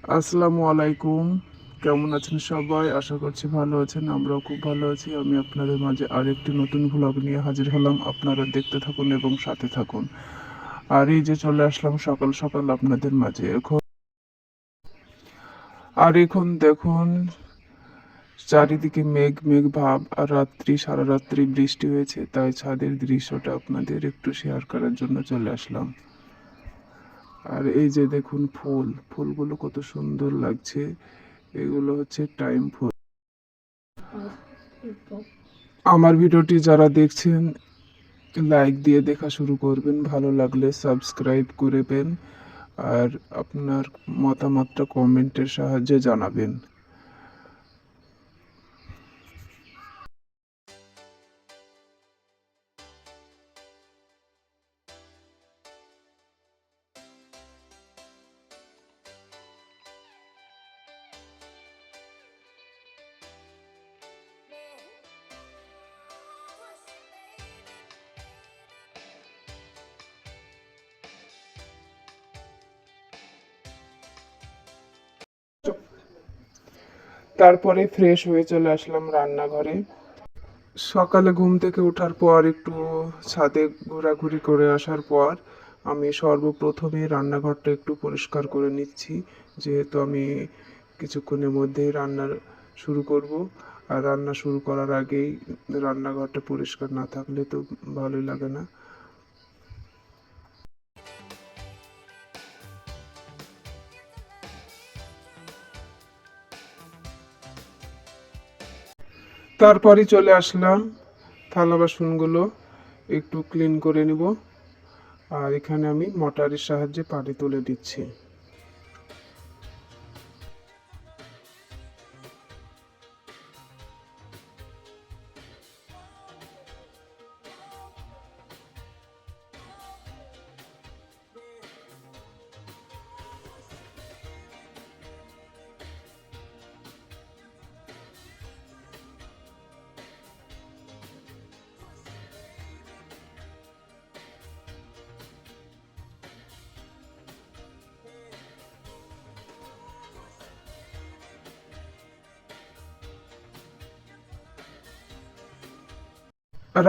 আসসালামু আলাইকুম। কেমন আছেন সবাই? আশা করছি ভালো আছেন। আমরাও খুব ভালো আছি। আমি আপনাদের মাঝে আরেকটি নতুন ভ্লগ নিয়ে হাজির হলাম। আপনারা দেখতে থাকুন এবং সাথে থাকুন। আর এই যে চলে আসলাম সকাল সকাল আপনাদের মাঝে। এখন দেখুন চারিদিকে মেঘ মেঘ ভাব, আর সারা রাত্রি বৃষ্টি হয়েছে, তাই ছাদের দৃশ্যটা আপনাদের একটু শেয়ার করার জন্য চলে আসলাম। আর এই যে দেখুন ফুলগুলো কত সুন্দর লাগছে। এগুলো হচ্ছে টাইম ফুল। আমার ভিডিওটি যারা দেখছেন লাইক দিয়ে দেখা শুরু করবেন, ভালো লাগলে সাবস্ক্রাইব করবেন, আর আপনার মতামতটা কমেন্টের সাহায্যে জানাবেন। তারপরে ফ্রেশ হয়ে চলে আসলাম রান্নাঘরে। সকালে ঘুম থেকে ওঠার পর একটু ছাদে ঘোরাঘুরি করে আসার পর আমি সর্বপ্রথমে রান্নাঘরটা একটু পরিষ্কার করে নিচ্ছি, যেহেতু আমি কিছুক্ষণের মধ্যেই রান্নার শুরু করব। আর রান্না শুরু করার আগেই রান্নাঘরটা পরিষ্কার না থাকলে তো ভালোই লাগে না। তারপরই চলে আসলাম থালা বাসনগুলো একটু ক্লিন করে নিব। আর এখানে আমি মোটরের সাহায্যে পানি তুলে দিচ্ছি।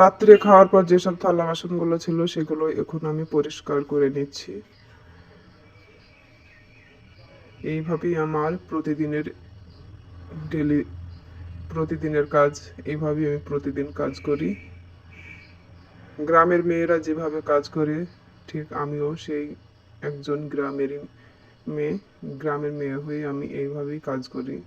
রাত্রে খাওয়ার পর যেসব থালা বাসনগুলো ছিল সেগুলো এখন আমি পরিষ্কার করে নিচ্ছি। এইভাবেই আমার ডেলি প্রতিদিনের কাজ। এইভাবেই আমি প্রতিদিন কাজ করি। গ্রামের মেয়েরা যেভাবে কাজ করে, ঠিক আমিও সেই একজন মেয়ে গ্রামের মেয়ে হয়ে আমি এইভাবেই কাজ করি।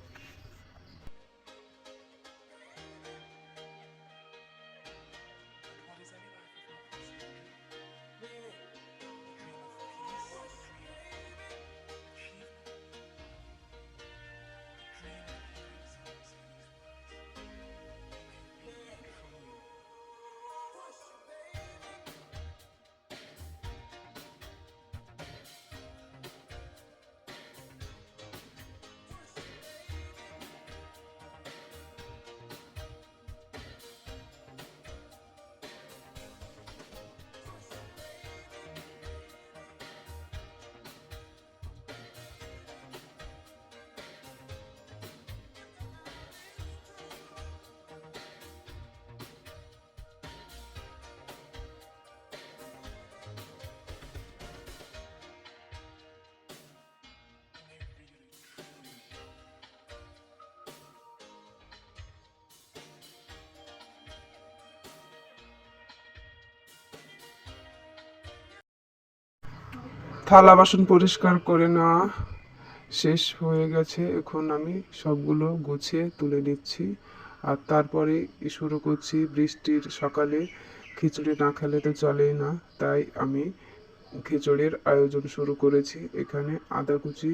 থালা বাসন পরিষ্কার করে নেওয়া শেষ হয়ে গেছে। এখন আমি সবগুলো গুছিয়ে তুলে নিচ্ছি। আর তারপরে শুরু করছি। বৃষ্টির সকালে খিচুড়ি না খেলে তো চলেই না, তাই আমি খিচুড়ির আয়োজন শুরু করেছি। এখানে আদা কুচি,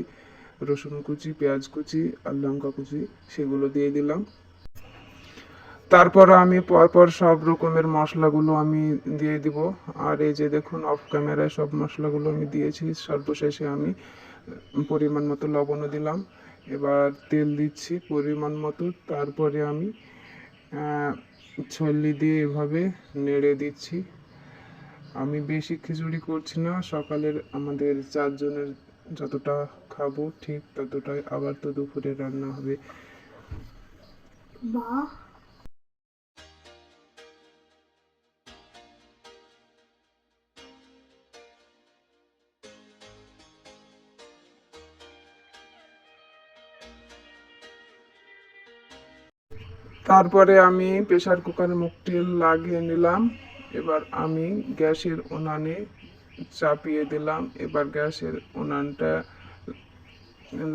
রসুন কুচি, পেঁয়াজ কুচি আর লঙ্কা কুচি সেগুলো দিয়ে দিলাম। তারপর আমি পরপর সব রকমের মশলাগুলো আমি দিয়ে দিব। আর এই যে দেখুন অফ ক্যামেরায় সব মশলাগুলো আমি দিয়েছি। সর্বশেষে আমি পরিমাণ মতো লবণও দিলাম। এবার তেল দিচ্ছি পরিমাণ মতো। তারপরে আমি ছল্লি দিয়ে এভাবে নেড়ে দিচ্ছি। আমি বেশি খিচুড়ি করছি না, সকালের আমাদের 4 জনের যতটা খাবো ঠিক ততটাই, আবার তো দুপুরে রান্না হবে। মা তারপরে আমি প্রেসার কুকারের মুখটি লাগিয়ে নিলাম। এবার আমি গ্যাসের উনানে চাপিয়ে দিলাম। এবার গ্যাসের উনানটা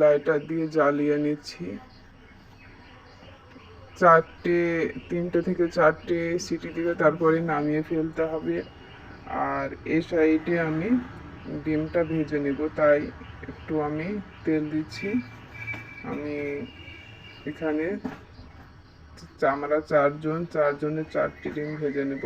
লাইটার দিয়ে জ্বালিয়ে নিচ্ছি। তিনটে থেকে চারটে সিটি দিলে তারপরে নামিয়ে ফেলতে হবে। আর এই সাইডে আমি ডিমটা ভেজে নেব, তাই একটু আমি তেল দিচ্ছি। আমি এখানে আমরা চারজনের 4টি ডিম ভেজে নেব।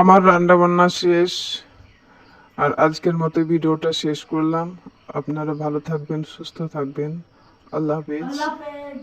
আমার রান্না বান্না শেষ, আর আজকের মতো ভিডিওটা শেষ করলাম। আপনারা ভালো থাকবেন, সুস্থ থাকবেন। আল্লাহ হাফেজ। আল্লাহ হাফেজ।